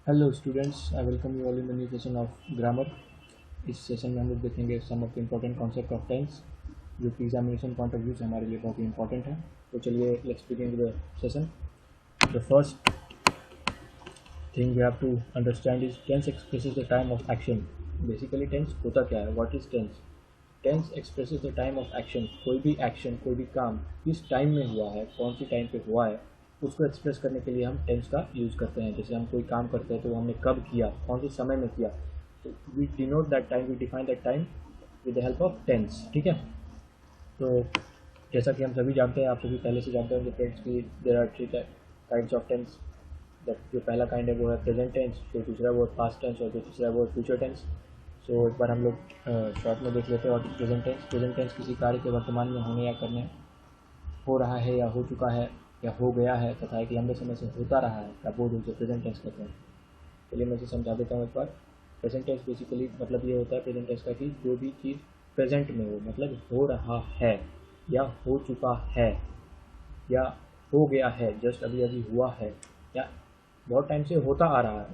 Hello students, I welcome you all in the new session of grammar. इस session में हम लोग देखेंगे some of the important concept of tense, जो कि एग्जामिनेशन पॉइंट ऑफ व्यू से हमारे लिए बहुत ही इंपॉर्टेंट है। तो चलिए let's begin the session. The first thing we have to understand is tense expresses the time of action. Basically tense होता क्या है, what is tense? Tense expresses the time of action. कोई भी एक्शन, कोई भी काम किस टाइम में हुआ है, कौन सी टाइम पे हुआ है, उसको एक्सप्रेस करने के लिए हम टेंस का यूज़ करते हैं। जैसे हम कोई काम करते हैं तो हमने कब किया, कौन से समय में किया, तो we denote that time, we define that time with the help of tense. ठीक है। तो जैसा कि हम सभी जानते हैं, आप सभी पहले से जानते होंगे फ्रेंड्स की there are three kinds of tense. जो पहला काइंड है वो है प्रेजेंट टेंस, जो दूसरा वो है पास्ट टेंस और जो तीसरा वो है फ्यूचर टेंस। सो एक बार हम लोग शॉर्ट में देख लेते हैं। और प्रेजेंट टेंस, किसी कार्य के वर्तमान में होने या करने, हो रहा है या हो चुका है या हो गया है तथा एक लंबे समय से होता रहा है का बोध उसे प्रेजेंट टेंस कहते हैं। चलिए मैं इसे समझा देता हूँ एक बार। प्रेजेंट टेंस बेसिकली मतलब ये होता है प्रेजेंट टेंस का कि जो भी चीज़ प्रेजेंट में हो, मतलब हो रहा है या हो चुका है या हो गया है, जस्ट अभी अभी हुआ है, या बहुत टाइम से होता आ रहा है,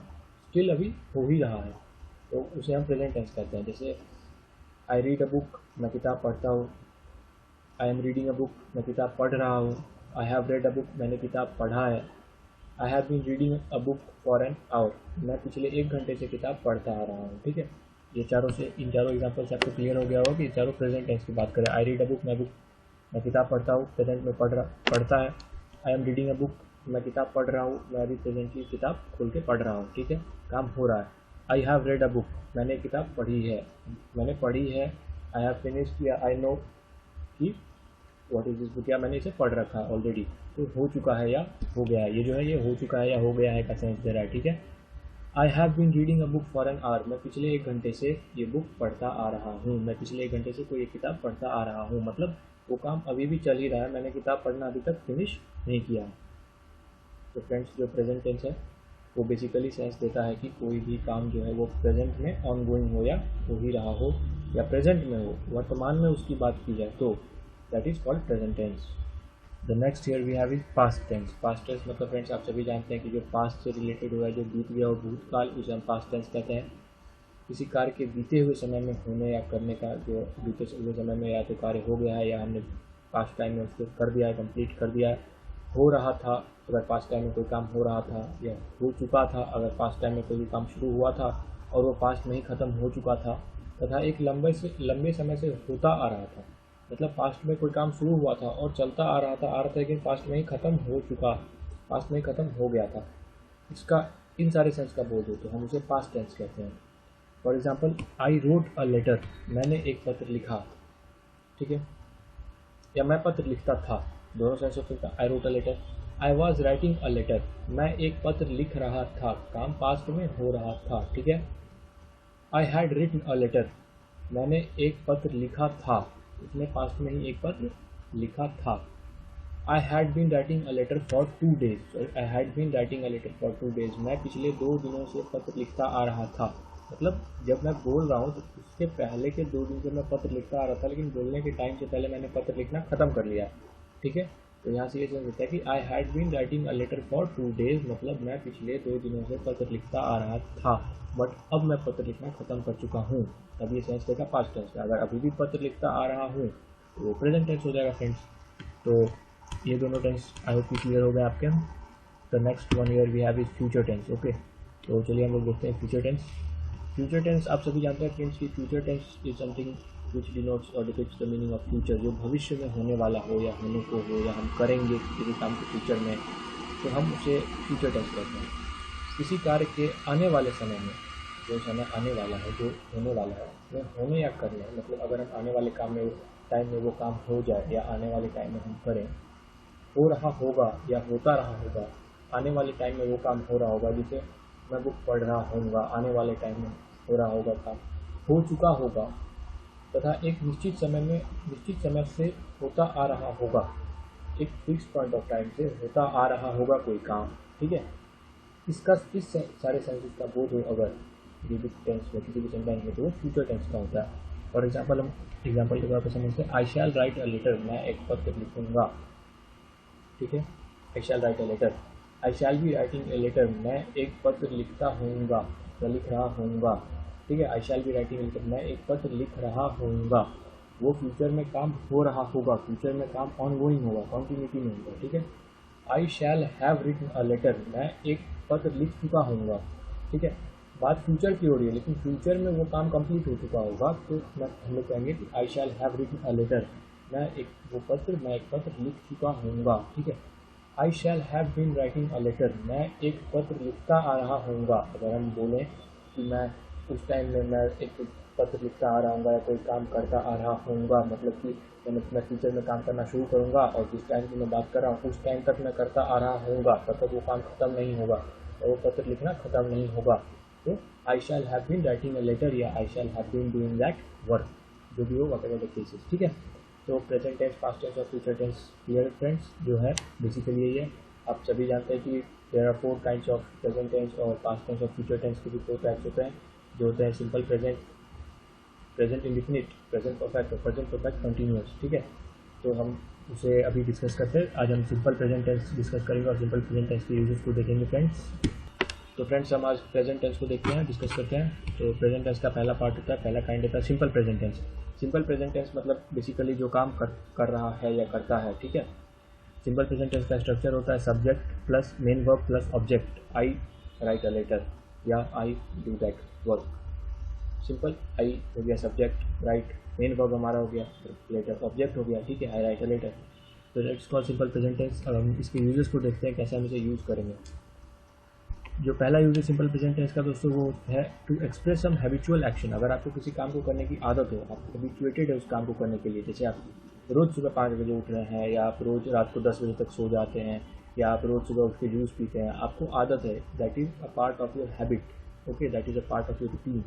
स्टिल अभी हो ही रहा है, तो उसे हम प्रेजेंट टेंस कहते हैं। जैसे आई रीड अ बुक, मैं किताब पढ़ता हूँ। I am reading a book, मैं किताब पढ़ रहा हूँ। I have read a book, मैंने किताब पढ़ा है। I have been reading a book for an hour, मैं पिछले 1 घंटे से किताब पढ़ता आ रहा हूँ। ठीक है। ये चारों से, इन चारों एग्जाम्पल से आपको क्लियर हो गया होगा कि ये चारों प्रेजेंट टेंस की बात करें। आई रीड अ बुक, मैं किताब पढ़ता हूँ, प्रेजेंट में पढ़ता है। आई एम रीडिंग अ बुक, मैं किताब पढ़ रहा हूँ, मैं अभी प्रेजेंटली किताब खोल के पढ़ रहा हूँ। ठीक है, काम हो रहा है। I have read a book, मैंने किताब पढ़ी है, मैंने पढ़ी है। आई हैव फिनिश्ड या आई नो कि व्हाट इज दिस बुक, या मैंने इसे पढ़ रखा है ऑलरेडी। तो हो चुका है या हो गया है, ये जो है ये हो चुका है या हो गया है का सेंस दे रहा है। ठीक है। I have been reading a book for an hour, मैं पिछले 1 घंटे से ये बुक पढ़ता आ रहा हूँ। मैं पिछले 1 घंटे से कोई एक किताब पढ़ता आ रहा हूँ, मतलब वो काम अभी भी चल ही रहा है, मैंने किताब पढ़ना अभी तक फिनिश नहीं किया है। तो फ्रेंड्स, जो प्रेजेंट टेंस है वो बेसिकली सेंस देता है कि कोई भी काम जो है वो प्रेजेंट में ऑन गोइंग हो या हो ही रहा हो, या प्रेजेंट में हो, वर्तमान में उसकी बात की जाए तो that is called present tense. The next here we have is past tense. Past tense मतलब फ्रेंड्स आप सभी जानते हैं कि जो पास्ट से रिलेटेड हुआ है, जो बीत गया हो, भूतकाल, उसे हम पास्ट टेंस कहते हैं। किसी कार्य के बीते हुए समय में होने या करने का, जो बीते हुए समय में या तो कार्य हो गया है या हमने पास्ट टाइम में उसको कर दिया है, कंप्लीट कर दिया है। हो रहा था, अगर पास्ट टाइम में कोई काम हो रहा था, या हो चुका था अगर पास्ट टाइम में कोई भी काम शुरू हुआ था और वो पास्ट में ही ख़त्म हो चुका था, तथा एक लंबे समय से होता आ रहा था, मतलब पास्ट में कोई काम शुरू हुआ था और चलता आ रहा था लेकिन पास्ट में ही ख़त्म हो चुका, पास्ट में ही ख़त्म हो गया था, इसका इन सारे सेंस का बोध हो तो हम उसे पास्ट टेंस कहते हैं। For example, I wrote a letter, मैंने एक पत्र लिखा। ठीक है। या मैं पत्र लिखता था, दोनों सेंस हो सकता है। I wrote a letter. I was writing a letter, मैं एक पत्र लिख रहा था, काम पास्ट में हो रहा था। ठीक है। I had written a letter, मैंने एक पत्र लिखा था, इसमें पास्ट में ही एक पत्र लिखा था। I had been writing a letter for 2 days, I had been writing a letter for 2 days, मैं पिछले 2 दिनों से पत्र लिखता आ रहा था। मतलब जब मैं बोल रहा हूँ तो उसके पहले के 2 दिन से मैं पत्र लिखता आ रहा था, लेकिन बोलने के टाइम से पहले मैंने पत्र लिखना ख़त्म कर लिया। ठीक है। तो यहाँ से ये समझ सकता है कि I had been writing a letter for 2 days, मतलब मैं पिछले 2 दिनों से पत्र लिखता आ रहा था, बट अब मैं पत्र लिखना ख़त्म कर चुका हूँ। अब ये सेंस देगा पास्ट टेंस का। अगर अभी भी पत्र लिखता आ रहा हूँ तो वो प्रेजेंट टेंस हो जाएगा फ्रेंड्स। तो ये दोनों टेंस आई होप क्लियर हो गए आपके। The next one here we have is future tense. Okay, तो चलिए हम लोग देखते हैं फ्यूचर टेंस। फ्यूचर टेंस आप सभी जानते हैं फ्रेंड्स कि future tense is something which denotes और depicts the meaning of future. जो भविष्य में होने वाला हो या होने को हो या हम करेंगे किसी काम को फ्यूचर में, तो हम उसे फ्यूचर टेंस कहते हैं। किसी कार्य के आने वाले समय में, जो समय आने वाला है, जो होने वाला है, वो होने या करने, मतलब अगर हम आने वाले काम में टाइम में वो काम हो जाए या आने वाले टाइम में हम करें, हो रहा होगा या होता रहा होगा, आने वाले टाइम में वो काम हो रहा होगा। जैसे मैं बुक पढ़ रहा होऊंगा, आने वाले टाइम में हो रहा होगा काम, हो चुका होगा, तथा एक निश्चित समय से होता आ रहा होगा, एक फिक्स पॉइंट ऑफ टाइम से होता आ रहा होगा कोई काम। ठीक है। इसका इस सारे सेंसेस का बोध हो अगर किसी टेंस में, किसी भी सेंटेंस में, तो वो फ्यूचर टेंस का होता है। फॉर एग्जाम्पल, हम एग्जाम्पल के तौर पर समझते हैं, आई शैल राइट अ लेटर, मैं एक पत्र लिखूंगा। ठीक है। I shall write a letter, I shall be writing a letter, मैं एक पत्र लिखता होऊंगा या लिख रहा होऊंगा, ठीक है। I shall be writing a letter, मैं एक पत्र लिख रहा होऊंगा, वो फ्यूचर में काम हो रहा होगा, फ्यूचर में काम ऑन गोइंग होगा, कॉन्टिन्यूटी में होगा, ठीक है। I shall have written a letter, मैं एक पत्र लिख चुका होऊंगा, ठीक है। बात फ्यूचर की हो रही है, लेकिन फ्यूचर में वो काम कंप्लीट हो चुका होगा, तो हम लोग कहेंगे कि I shall have written a letter, मैं एक पत्र लिख चुका होऊंगा, ठीक है। I shall have been writing a letter, मैं एक पत्र लिखता आ रहा होऊंगा। अगर हम बोलें कि मैं उस टाइम में मैं एक पत्र लिखता आ रहा हूँ या कोई काम करता आ रहा होऊंगा, मतलब कि मैं फ्यूचर में काम करना शुरू करूँगा और जिस टाइम की मैं बात कर रहा हूँ उस टाइम तक मैं करता आ रहा होऊंगा, तब तक वो काम ख़त्म नहीं होगा, तो वो पत्र लिखना ख़त्म नहीं होगा। तो I shall have been writing a letter या I shall have been doing that work, जो भी हो वट एवर द केसेस, ठीक है। तो प्रेजेंट टेंस, पास्ट टेंस और फ्यूचर टेंस क्लियर फ्रेंड्स जो है बेसिकली यही है। आप सभी जानते हैं कि there are 4 kinds of present tense और पास्ट टेंस और फ्यूचर टेंस के भी 4 टाइप्स होते हैं, जो होते हैं simple present, present indefinite, present perfect और प्रेजेंट परफेक्ट कंटिन्यूअस, ठीक है। तो हम उसे अभी डिस्कस करते हैं। आज हम सिंपल प्रेजेंट टेंस डिस्कस करेंगे और सिंपल प्रेजेंट टेंस के यूजेस को देखेंगे फ्रेंड्स। तो फ्रेंड्स हम आज प्रेजेंट टेंस को देखते हैं, डिस्कस करते हैं। तो प्रेजेंट टेंस का पहला पार्ट होता है, पहला काइंड होता है simple present tense. Simple present tense मतलब बेसिकली जो काम कर रहा है या करता है, ठीक है। सिंपल प्रेजेंट टेंस का स्ट्रक्चर होता है subject plus main verb plus object. I write a letter या I do that work. Simple I हो गया सब्जेक्ट, राइट मेन वर्ब हमारा हो गया, लेटर ऑब्जेक्ट हो गया, ठीक है, आई राइट अ लेटर। तो it's called simple present tense. अब हम इसके यूजेस को देखते हैं कैसे हम इसे यूज़ करेंगे। जो पहला यूज है सिंपल प्रेजेंट टेंस का दोस्तों वो है to express some habitual action. अगर आपको किसी काम को करने की आदत हो, आप हैबिचुएटेड है उस काम को करने के लिए, जैसे आप रोज़ सुबह 5 बजे उठ रहे हैं या आप रोज़ रात को 10 बजे तक सो जाते हैं या आप रोज़ सुबह उठ के जूस पीते हैं, आपको आदत है, that is a part of your habit, okay, that is a part of your routine.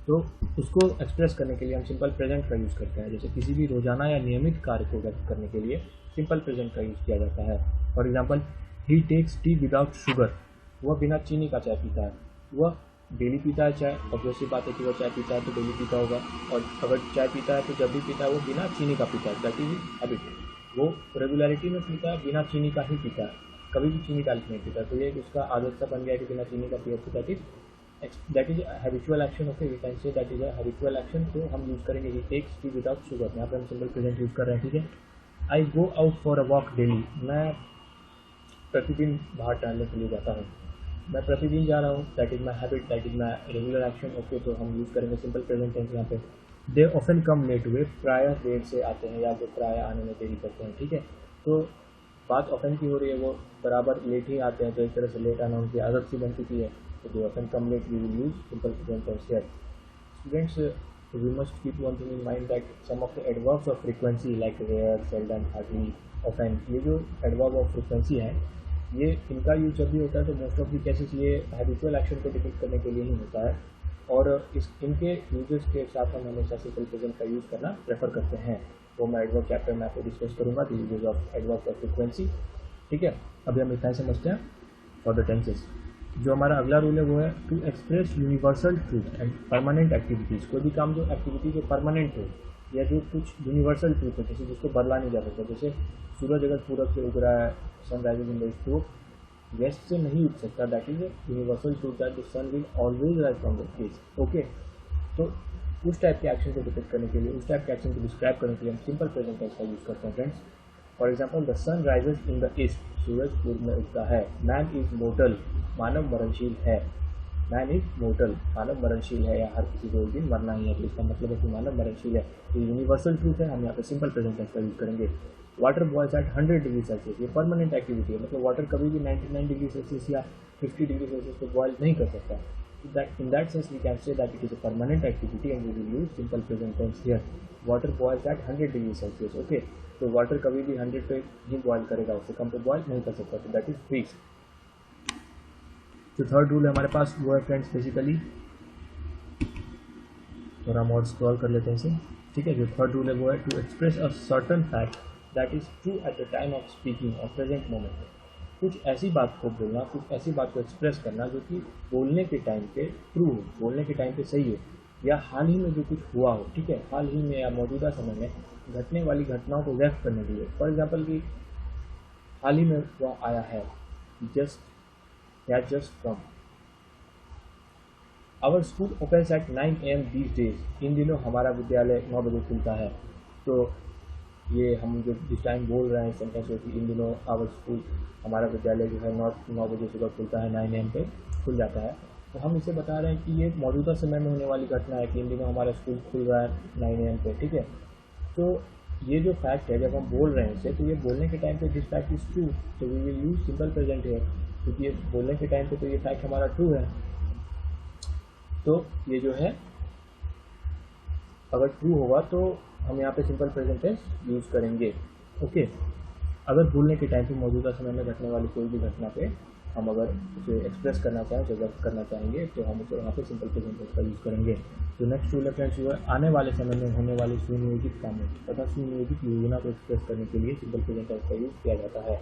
तो उसको एक्सप्रेस करने के लिए हम सिंपल प्रेजेंट का यूज़ करते हैं। जैसे किसी भी रोजाना या नियमित कार्य को व्यक्त करने के लिए सिंपल प्रेजेंट का यूज़ किया जाता है। For example, he takes tea without sugar, वह बिना चीनी का चाय पीता है। वह डेली पीता है चाय, ऑब्वियसली बात है कि वह चाय पीता है तो डेली पीता होगा, और अगर चाय पीता है तो जब भी पीता है वो बिना चीनी का पीता है, दैट इज हैबिट। वो रेगुलरिटी में पीता है, बिना चीनी का ही पीता है, कभी भी चीनी डाल के नहीं पीता। तो ये उसका आदत सा बन गया कि बिना चीनी का पिए, that is habitual action, okay, we can say that is a habitual action. तो हम यूज़ करेंगे he takes tea without sugar, यहाँ पर हम सिंपल प्रेजेंट यूज़ कर रहे हैं, ठीक है। I go out for a walk daily, मैं प्रतिदिन बाहर टहलने के लिए जाता हूँ, मैं प्रतिदिन जा रहा हूँ, that is my habit, that is my regular action, okay. तो हम यूज़ करेंगे सिंपल प्रेजेंट टेंस यहाँ पे। दे ऑफन कम लेट, वे प्रायः देर से आते हैं या जो प्रायः आने में देरी करते हैं, ठीक है। तो बात ऑफन की हो रही है, वो बराबर लेट ही आते हैं, तो एक तरह से लेट आना उनकी आदत सी बन चुकी है। तो they often come late, we will use simple present tense here. Students, we must keep one thing in mind that some of the adverbs of frequency like rare, seldom, hardly, often, ये जो adverb of frequency है, ये इनका use जब भी होता है तो मोस्ट ऑफ द केसेस ये हैबिचुअल एक्शन को डिपिक्ट करने के लिए ही होता है, और इनके यूजेस के साथ हम हमेशा सिंपल प्रेजेंट का यूज़ करना प्रेफर करते हैं। वो मैं एडवर्ब चैप्टर में आपको डिस्कस करूँगा, the uses of adverb of frequency, ठीक है। अभी हम इतना ही समझते हैं फॉर द टेंसेस। जो हमारा अगला रूल है वो है to express universal truth and permanent activities. कोई भी काम जो एक्टिविटी जो परमानेंट हो या जो कुछ यूनिवर्सल ट्रूथ है, जैसे जिसको बदला नहीं जा सकता, जैसे सूरज अगर पूरब से उग रहा है, sun rises in the east, तो वेस्ट से नहीं उग सकता, that is universal truth that the sun will always rise from the east, okay. तो उस टाइप के एक्शन को डिपिक्ट करने के लिए, उस टाइप के एक्शन को डिस्क्राइब करने के लिए हम सिंपल प्रेजेंट टेंस का यूज़ करते हैं friends. For example, the sun rises in the east, सूरज पूर्व में उगता है। मैन इज मोर्टल, मानव मरणशील है। मैन इज मोर्टल, मानव मरणशील है या हर किसी को एक दिन मरना ही है, तो इसका मतलब है कि मानव मरणशील है। तो यूनिवर्सल ट्रूथ है, हम यहाँ पे सिंपल प्रेजेंट टेंस का यूज़ करेंगे। Water boils at 100 degree Celsius, ये परमानेंट एक्टिविटी है, मतलब वाटर कभी भी 99 डिग्री सेल्सियस या 50 डिग्री सेल्सियस को बॉयल नहीं कर सकता। In that sense we can say that it is a permanent activity and we will use simple present tense here. Water boils at 100 degree Celsius, okay. तो water कभी भी 100 पे ही boil करेगा, उससे कम पे बॉयल नहीं कर सकता, तो दैट इज फ्रीज। जो थर्ड रूल है हमारे पास वो है फ्रेंड्स बेसिकली, थोड़ा हम और स्क्रॉल कर लेते हैं इसे, ठीक है। जो थर्ड रूल है वो है to express a certain fact that is true at the time of speaking और प्रेजेंट मोमेंट। कुछ ऐसी बात को बोलना, कुछ ऐसी बात को एक्सप्रेस करना जो कि बोलने के टाइम पे ट्रू हो, बोलने के टाइम पे सही हो, या हाल ही में जो कुछ हुआ हो, ठीक है, हाल ही में या मौजूदा समय में घटने वाली घटनाओं को व्यक्त करने के लिए। फॉर एग्जाम्पल कि हाल ही में वह आया है, just he has just come. Our school opens at 9 AM these days. इन दिनों हमारा विद्यालय 9 बजे खुलता है। तो ये हम जो जिस टाइम बोल रहे हैं सेंटेंस हो कि इन दिनों आवर स्कूल, हमारा विद्यालय जो है 9 बजे सुबह खुलता है, 9 AM पे खुल जाता है। तो हम इसे बता रहे हैं कि ये मौजूदा समय में होने वाली घटना है कि इन दिनों हमारा स्कूल खुल रहा है 9 AM पे, ठीक है। तो ये जो फैक्ट है, जब हम बोल रहे हैं इसे, तो ये बोलने के टाइम पे दिस फैक्ट इज़ ट्रू, तो we will use simple present here, क्योंकि ये बोलने के टाइम पे तो ये फैक्ट हमारा ट्रू है। तो ये जो है अगर ट्रू होगा तो हम यहाँ पे सिंपल प्रेजेंट टेंस यूज़ करेंगे, ओके। अगर बोलने के टाइम पे मौजूदा समय में घटने वाली कोई भी घटना पे हम अगर उसे एक्सप्रेस करना चाहें, उसे व्यक्त करना चाहेंगे, तो हम उसे वहाँ पे सिंपल प्रेजेंट टेंस का यूज़ करेंगे। तो नेक्स्ट रूल है फ्रेंड्स, जो है आने वाले समय में होने वाले सुनियोजित कामों तथा सुनियोजित योजना को एक्सप्रेस करने के लिए सिंपल प्रेजेंट टेंस का यूज़ किया जाता है।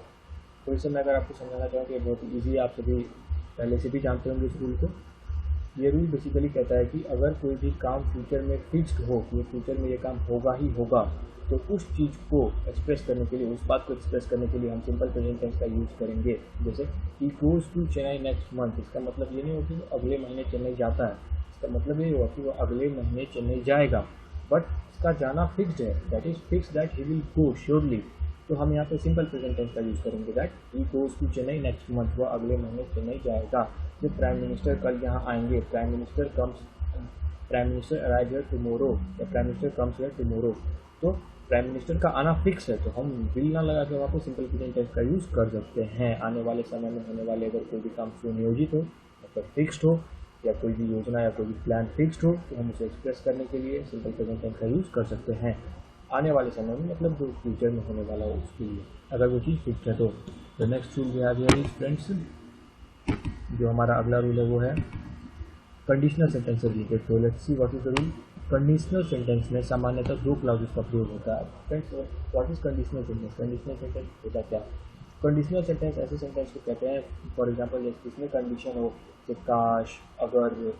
तो इसे मैं अगर आपको समझाना चाहूँ कि बहुत ईजी है, आप सभी पहले से भी जानते होंगे इस रूल को। ये रूल बेसिकली कहता है कि अगर कोई भी काम फ्यूचर में फिक्स्ड हो कि फ्यूचर में ये काम होगा ही होगा, तो उस चीज़ को एक्सप्रेस करने के लिए, उस बात को एक्सप्रेस करने के लिए हम सिंपल प्रेजेंट टेंस का यूज़ करेंगे। जैसे he goes to Chennai next month, इसका मतलब ये नहीं होगा कि वो अगले महीने चेन्नई जाता है, इसका मतलब ये होगा कि वो अगले महीने चेन्नई जाएगा, बट इसका जाना फिक्स्ड है, that is fix that he will go surely. तो हम यहाँ पे सिंपल प्रेजेंट टेंस का यूज़ करेंगे, that he goes to Chennai next month, वो अगले महीने चेन्नई जाएगा। जो प्राइम मिनिस्टर कल यहाँ आएंगे, prime minister arrive here tomorrow, या prime minister comes here tomorrow, तो प्राइम मिनिस्टर का आना फिक्स है, तो हम विल ना लगा के वहाँ पे सिंपल प्रेजेंट टेंस का यूज़ कर सकते हैं। आने वाले समय में होने वाले अगर कोई भी काम सुनियोजित हो, मतलब फिक्स्ड हो, या कोई भी योजना या कोई भी प्लान फिक्स्ड हो, तो हम उसे एक्सप्रेस करने के लिए सिंपल प्रेजेंट टेंस का यूज़ कर सकते हैं। आने वाले समय में मतलब जो फ्यूचर में होने वाला है उसके लिए, अगर वो चीज़ फिक्स्ड है तो। The next rule we have here is friends, जो हमारा अगला रूल है वो है कंडीशनल सेंटेंस से रिलेटेड। तो let's see what is the rule. Conditional sentence में सामान्यतः 2 क्लाउजेस का प्रयोग होता है। Friends, what is conditional sentence? Conditional sentence होता क्या? कंडीशनल सेंटेंस ऐसे सेंटेंस को कहते हैं, फॉर एग्जांपल जिसमें कंडीशन हो, जैसे काश, अगर,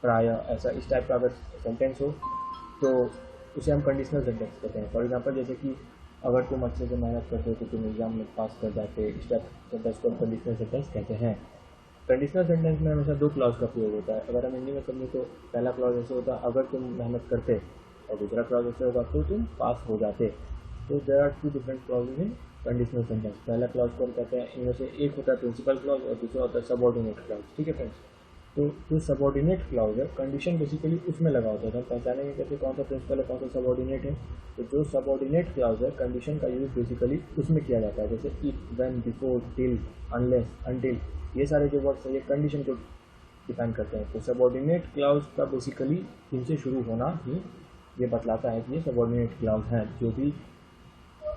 प्रायः, ऐसा इस टाइप का अगर सेंटेंस हो तो उसे हम कंडीशनल सेंटेंस कहते हैं। फॉर एग्जांपल जैसे कि अगर तुम अच्छे से मेहनत करते हो तो तुम एग्जाम में पास कर जाते, इस टाइप सेंटेंस को हम कंडीशनल सेंटेंस कहते हैं। कंडीशनल सेंटेंस में हमेशा 2 क्लॉज का प्रयोग होता है। अगर हम हिंदी में समझें तो पहला क्लॉज ऐसे होता है, अगर तुम मेहनत करते, और दूसरा क्लॉज ऐसे होगा तो तुम पास हो जाते। तो there are 2 different clauses in conditional sentence. पहला क्लॉज को हम कहते हैं, इनमें से एक होता है प्रिंसिपल क्लॉज और दूसरा होता है सबऑर्डिनेट क्लॉज, ठीक है फ्रेंड्स। तो जो सबऑर्डिनेट क्लॉज है, कंडीशन बेसिकली उसमें लगा होता है, तो हम पहचानेंगे कैसे कौन सा प्रिंसिपल है, कौन सा सबऑर्डिनेट है। तो जो सबऑर्डिनेट क्लॉज है, कंडीशन का यूज़ बेसिकली उसमें किया जाता है, जैसे if, when, before, till, unless, until, ये सारे जो वर्ड्स हैं ये कंडीशन को डिफाइन करते हैं। तो सबऑर्डिनेट क्लॉज का बेसिकली इनसे शुरू होना ही ये बतलाता है कि ये सबऑर्डिनेट क्लॉज हैं। जो भी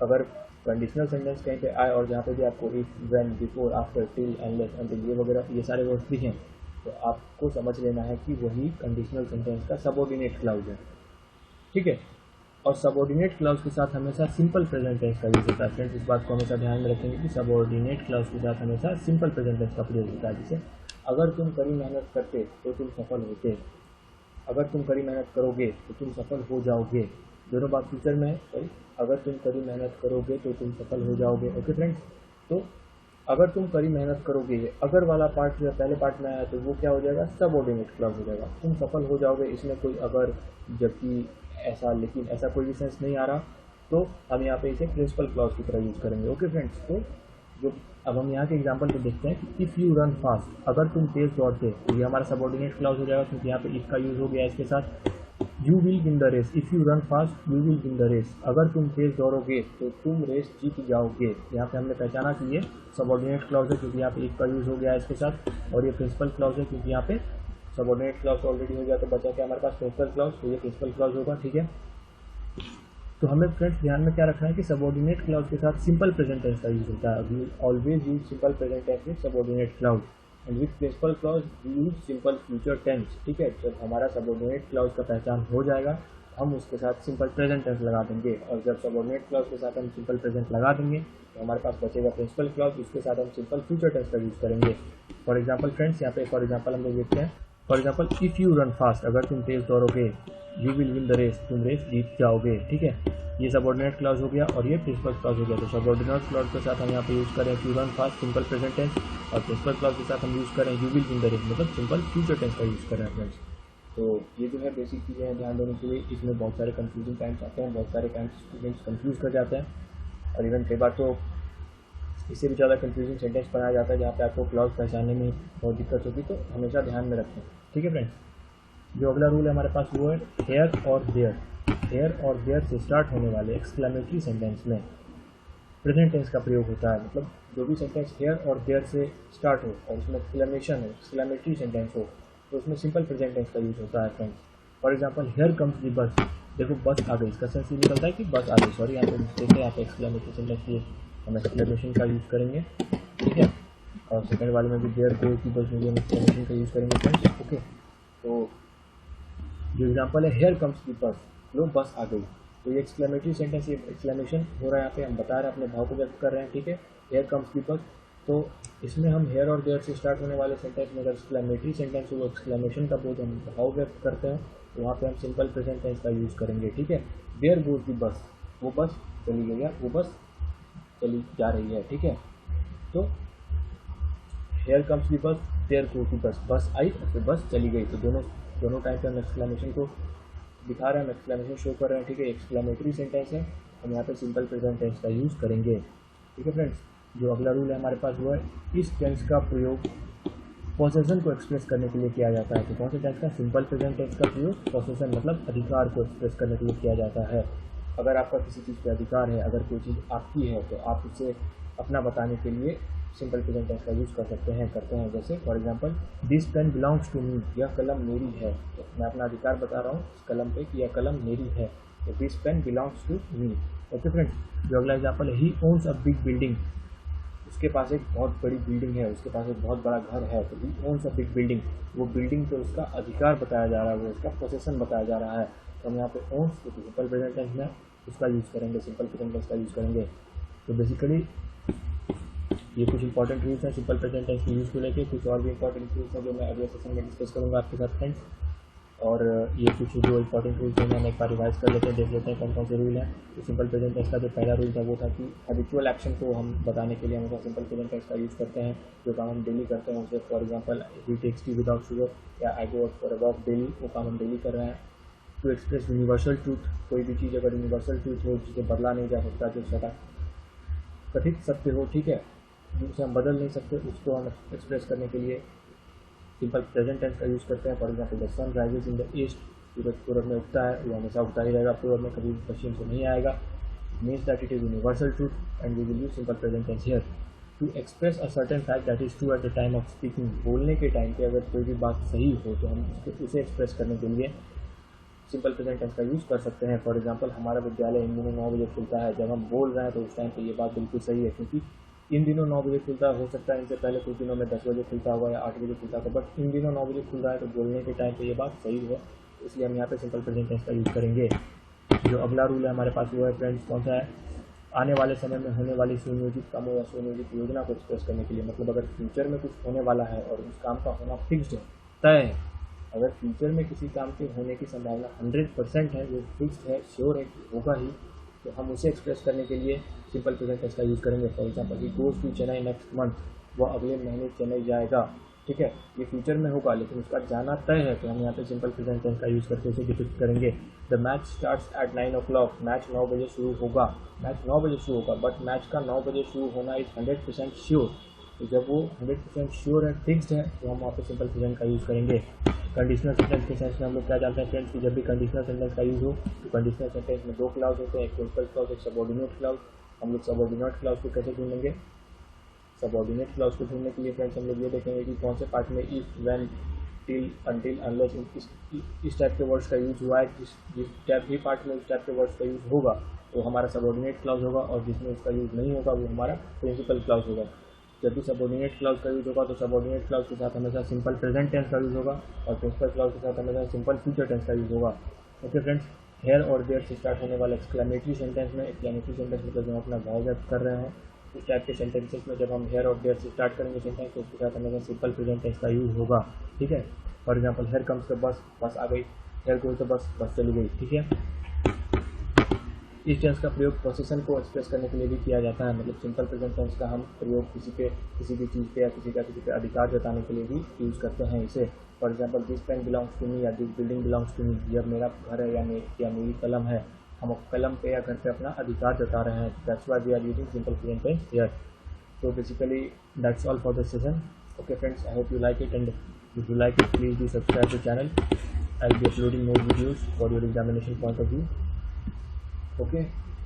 अगर कंडीशनल सेंटेंस कहीं पे आए और जहाँ पे भी आपको if, when, before, after, till, unless, until ये वगैरह ये सारे वर्ड्स दिखें, तो आपको समझ लेना है कि वही कंडीशनल सेंटेंस का सबऑर्डिनेट क्लॉज है, ठीक है। और सबऑर्डिनेट क्लॉज के साथ हमेशा सिंपल प्रेजेंट टेंस का यूज होता है। फ्रेंड्स, इस बात को हमेशा ध्यान में रखेंगे कि सबऑर्डिनेट क्लॉज के साथ हमेशा सिंपल प्रेजेंट टेंस का प्रयोग होता है। जैसे अगर तुम कड़ी मेहनत करते तो तुम सफल होते, अगर तुम कड़ी मेहनत करोगे तो तुम सफल हो जाओगे। दोनों बात फ्यूचर में है, सॉरी, अगर तुम कड़ी मेहनत करोगे तो तुम सफल हो जाओगे, ओके फ्रेंड्स। तो अगर तुम कड़ी मेहनत करोगे, अगर वाला पार्ट जो पहले पार्ट में आया तो वो क्या हो जाएगा, सबऑर्डिनेट क्लॉज हो जाएगा। तुम सफल हो जाओगे, इसमें कोई अगर, जबकि, ऐसा, लेकिन, ऐसा कोई भी सेंस नहीं आ रहा, तो हम यहाँ पे इसे प्रिंसिपल क्लॉज की तरह यूज़ करेंगे, ओके फ्रेंड्स। तो जो अब हम यहाँ के एग्जांपल पे देखते हैं कि इफ़ यू रन फास्ट, अगर तुम तेज़ दौड़ते, तो ये हमारा सबऑर्डिनेट क्लॉज हो जाएगा, क्योंकि यहाँ पे इफ का यूज़ हो गया इसके साथ। You will win the race, if you run fast you will win the race, अगर तुम तेज़ दौड़ोगे तो तुम रेस जीत जाओगे। यहाँ पे हमने पहचाना कि ये सबऑर्डिनेट क्लॉज है, क्योंकि यहाँ पे इफ का यूज़ हो गया है इसके साथ, और ये प्रिंसिपल क्लॉज है, क्योंकि यहाँ पे सबऑर्डिनेट क्लॉज ऑलरेडी हो गया, तो बचा क्या हमारे पास प्रिंसिपल क्लॉज, तो ये प्रिंसिपल क्लॉज होगा, ठीक है। तो हमें फ्रेंड्स ध्यान में क्या रखना है कि सबऑर्डिनेट क्लॉज के साथ सिंपल प्रेजेंट टेंस का यूज होता है। We always use simple present tense with subordinate clause, and with principal clause we use simple future tense, ठीक है। जब हमारा सबऑर्डिनेट क्लॉज का पहचान हो जाएगा, हम उसके साथ सिंपल प्रेजेंट टेंस लगा देंगे, और जब सबऑर्डिनेट क्लॉज के साथ हम सिंपल प्रेजेंट लगा देंगे तो हमारे पास बचेगा प्रिंसिपल क्लॉज, उसके साथ हम सिंपल फ्यूचर टेंस का यूज़ करेंगे। फॉर एग्जाम्पल फ्रेंड्स, यहाँ पे फॉर एग्जाम्पल हम लोग देखते हैं for example if you run fast, अगर तुम तेज दौड़ोगे, you will win the race, तुम रेस जीत जाओगे, ठीक है। ये सबऑर्डिनेट क्लॉज हो गया और ये प्रिंसिपल क्लॉज हो गया। तो सबऑर्डिनेट क्लॉज के साथ हम यहाँ पे यूज़ करें if you run fast simple present tense, और प्रिंसिपल क्लॉज के साथ हम यूज़ करें you will win the race, मतलब सिंपल फ्यूचर टेंस का यूज़ करें फ्रेंड्स। तो ये जो है बेसिक चीज़ें हैं ध्यान देने के लिए। इसमें बहुत सारे कंफ्यूजिंग टाइम्स आते हैं, बहुत सारे टाइम्स स्टूडेंट्स कंफ्यूज कर जाते हैं, और इवन कई बार तो इससे भी ज़्यादा कंफ्यूजिंग सेंटेंस बनाया जाता है जहाँ पे आपको क्लॉज पहचानने में बहुत दिक्कत होगी। तो हमेशा ध्यान में रखें, ठीक है फ्रेंड्स। जो अगला रूल है हमारे पास वो है हेयर और देयर। हेयर और देयर से स्टार्ट होने वाले एक्सक्लेमेटरी सेंटेंस में प्रेजेंट टेंस का प्रयोग होता है। मतलब जो भी सेंटेंस हेयर और देयर से स्टार्ट हो और उसमें एक्सक्लेमेशन हो, एक्सक्लेमेटरी सेंटेंस हो, तो उसमें सिंपल प्रेजेंट टेंस का यूज होता है friends. For example here comes the बस, देखो बस आ गई, इसका सेंस ये निकलता है कि बस आ गई। सॉरी, यहाँ पे मिस्टेक है, यहाँ पे एक्सक्लेमेटरी सेंटेंस की हम एक्सक्लेमेशन का यूज़ करेंगे, ठीक है। और सेकंड वाले में भी देयर गो की बस में भी हम एक्सक्लेमेशन का यूज़ करेंगे फ्रेंड्स, ओके। तो जो एग्जाम्पल है हेयर कम्स दी बस, लो बस आ गई, तो ये एक्सक्लेमेटरी सेंटेंस, ये एक्सक्लेमेशन हो रहा है यहाँ पे, हम बता रहे हैं, अपने भाव को व्यक्त कर रहे हैं, ठीक है। हेयर कम्स दी बस, तो इसमें हम हेयर और देयर से स्टार्ट होने वाले सेंटेंस में अगर एक्सक्लेमेटरी सेंटेंस हो, एक्सक्लेमेशन का बोध हम भाव व्यक्त करते हैं, तो वहाँ पे हम सिंपल प्रेजेंट टेंस का यूज़ करेंगे, ठीक है। देयर गोज दी बस, वो बस चली गई है, वो बस चली जा रही है, ठीक है। तो हेयर कम्स दी बस, देयर गोज दी बस, बस आई और फिर बस चली गई। तो दोनों टाइम पे हम एक्सक्लेमेशन को दिखा रहे हैं, हम एक्सक्लेमेशन शो कर रहे हैं, ठीक है। एक्सक्लेमेटरी सेंटेंस है, हम यहाँ पे सिंपल प्रेजेंट टेंस का यूज़ करेंगे, ठीक है फ्रेंड्स। जो अगला रूल है हमारे पास वो है इस टेंस का प्रयोग पोसेशन को एक्सप्रेस करने के लिए किया जाता है। तो कौन से टेंस का? सिंपल प्रेजेंट टेंस का प्रयोग पोसेशन मतलब अधिकार को एक्सप्रेस करने के लिए किया जाता है। अगर आपका किसी चीज़ पे अधिकार है, अगर कोई चीज़ आपकी है, तो आप उसे अपना बताने के लिए सिंपल प्रेजेंट टेंस का यूज़ कर सकते हैं, करते हैं। जैसे for example this pen belongs to me, यह कलम मेरी है, तो मैं अपना अधिकार बता रहा हूँ इस कलम पे कि यह कलम मेरी है, तो this pen belongs to me, okay friends. जो अगला एग्जाम्पल है he owns a big building, उसके पास एक बहुत बड़ी बिल्डिंग है, उसके पास एक बहुत बड़ा घर है, तो ही ओन्स अ बिग बिल्डिंग, वो बिल्डिंग पे उसका अधिकार बताया जा रहा है, वो उसका पोसेशन बताया जा रहा है। तो हम यहाँ पे ओन्स को सिंपल प्रेजेंट टेंस में उसका यूज़ करेंगे, सिंपल प्रेजेंट टेंस का यूज़ करेंगे। तो बेसिकली ये कुछ इंपॉर्टेंट रूल्स हैं सिंपल प्रेजेंट टेंस के यूज़ को लेके। कुछ और भी इंपॉर्टेंट रूल्स हैं जो मैं अगले सेशन में डिस्कस करूँगा आपके साथ फ्रेंड्स। और ये कुछ जो इंपॉर्टेंट रूल्स हैं मैंने एक बार रिवाइज कर लेते हैं, देख लेते हैं कौन कौन से रूल हैं। तो सिंपल प्रेजेंट टेंस का जो पहला रूल था वो था कि हैबिचुअल एक्शन को हम बताने के लिए हमेशा सिंपल प्रेजेंट टेंस का यूज़ करते हैं। जो काम हम डेली करते हैं उसे, for example he takes tea without sugar या I go out for a walk daily, वो काम हम डेली कर रहे हैं। टू एक्सप्रेस यूनिवर्सल ट्रूथ, कोई भी चीज़ अगर यूनिवर्सल ट्रूथ हो जिसे बदला नहीं जा सकता, जो सदा कथित सत्य हो, ठीक है, जिसे हम बदल नहीं सकते, उसको हम एक्सप्रेस करने के लिए सिंपल प्रेजेंट टेंस का यूज़ करते हैं। For example the sun rises in the east, सूरज पूरब में उगता है, वो हमेशा उगता ही रहेगा पूरब में, कभी पश्चिम से नहीं आएगा। Means that it is universal truth and we will use simple present tense here to express a certain fact that is true at the time of speaking. बोलने के टाइम पे अगर कोई भी बात सही हो तो हम उसे एक्सप्रेस करने के लिए सिंपल प्रेजेंट टेंस का यूज़ कर सकते हैं। फॉर एग्जाम्पल हमारा विद्यालय इन दिनों 9 बजे खुलता है, जब हम बोल रहे हैं तो उस टाइम पे ये बात बिल्कुल सही है, क्योंकि इन दिनों 9 बजे खुलता हो सकता है इनसे पहले कुछ दिनों में 10 बजे खुलता होगा या 8 बजे खुलता होगा, बट इन दिनों 9 बजे खुल रहा है, तो बोलने के टाइम पे ये बात सही है, इसलिए हम यहाँ पे सिंपल प्रेजेंट टेंस का यूज़ करेंगे। जो अगला रूल है हमारे पास वो है फ्रेंड्स, कौन सा है? आने वाले समय में होने वाली सुनियोजित कामों या सुनियोजित योजना को एक्सप्रेस करने के लिए। मतलब अगर फ्यूचर में कुछ होने वाला है और उस काम का होना फिक्स्ड है, तय है, अगर फ्यूचर में किसी काम के होने की संभावना 100% है, वो फिक्स्ड है, श्योर है कि होगा ही, तो हम उसे एक्सप्रेस करने के लिए सिंपल प्रेजेंट टेंस का यूज़ करेंगे। For example he goes to Chennai next month, वह अगले महीने चेन्नई जाएगा, ठीक है। ये फ्यूचर में होगा लेकिन उसका जाना तय है, तो हम यहाँ पे सिंपल प्रेजेंट टेंस का यूज़ करके उसे डिपिक्ट करेंगे। The match starts at 9 o'clock, match 9 बजे शुरू होगा, मैच 9 बजे शुरू होगा, बट मैच का 9 बजे शुरू होना इज़ 100% श्योर। तो जब वो 100% श्योर है, फिक्स्ड है, तो हम वहाँ पे सिंपल प्रेजेंट का यूज़ करेंगे। कंडीशनल सेंटेंस के सेंस में हम लोग क्या जानते हैं फ्रेंड्स कि जब भी कंडीशनल सेंटेंस का यूज़ हो तो कंडीशनल सेंटेंस में 2 क्लाउज होते हैं, एक प्रिंसिपल क्लाउज, एक सबऑर्डिनेट क्लाउज। हम लोग सबऑर्डिनेट क्लाउज को कैसे ढूंढेंगे? सबऑर्डिनेट क्लाउज को ढूंढने के लिए फ्रेंड्स हम लोग ये देखेंगे कि कौन से पार्ट में if, when, till, until, unless इस टाइप के वर्ड्स का यूज़ हुआ है। जिस टाइप भी पार्ट में इस टाइप के वर्ड्स का यूज़ होगा वो हमारा सबऑर्डिनेट क्लाउज होगा, और जिसमें इसका यूज़ नहीं होगा वो हमारा प्रिंसिपल क्लाउज होगा। जब भी सबऑर्डिनेट क्लाउज का यूज़ होगा तो सबऑर्डिनेट क्लाउज के साथ हमेशा सिंपल प्रेजेंट टेंस का यूज़ होगा, और प्रिंसिपल क्लाउज के साथ हमेशा सिंपल फ्यूचर टेंस का यूज़ होगा। ओके फ्रेंड्स, हेयर और देयर से स्टार्ट होने वाले एक्सक्लेमेटरी सेंटेंस में, एक्सक्लेमेटरी सेंटेंस मतलब जब हम अपना भाव व्यक्त कर रहे हैं, इस टाइप के सेंटेंसेस में जब हम हेयर और देयर से स्टार्ट करेंगे सेंटेंस तो उसके साथ हमेशा सिंपल प्रेजेंट टेंस का यूज़ होगा, ठीक है। For example here comes the bus, बस आ गई, हेयर गोज द बस, बस चली गई, ठीक है। इस टेंस का प्रयोग पोजीशन को एक्सप्रेस करने के लिए भी किया जाता है, मतलब सिंपल प्रेजेंट टेंस का हम प्रयोग किसी भी चीज़ पे या किसी पे अधिकार जताने के लिए भी यूज़ करते हैं इसे। For example this pen belongs to me या this building belongs to me, यह मेरा घर है या मेरी कलम है, हम कलम पे या घर पे अपना अधिकार जता रहे हैं, that's why we are using simple present tense here. So basically that's all for this session. Okay friends, I hope you like it, and if you like it, please do subscribe to the channel. I'll be uploading more videos for your examination point of view. Okay,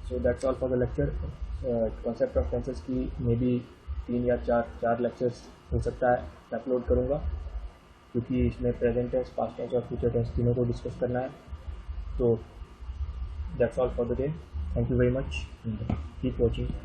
so that's all for the lecture. Concept of tenses की may be 3 या 4 lectures हो सकता है मैं upload करूँगा, क्योंकि इसमें present tense, past tense और फ्यूचर टेंस तीनों को डिस्कस करना है। तो that's all for the day. Thank you very much and keep watching.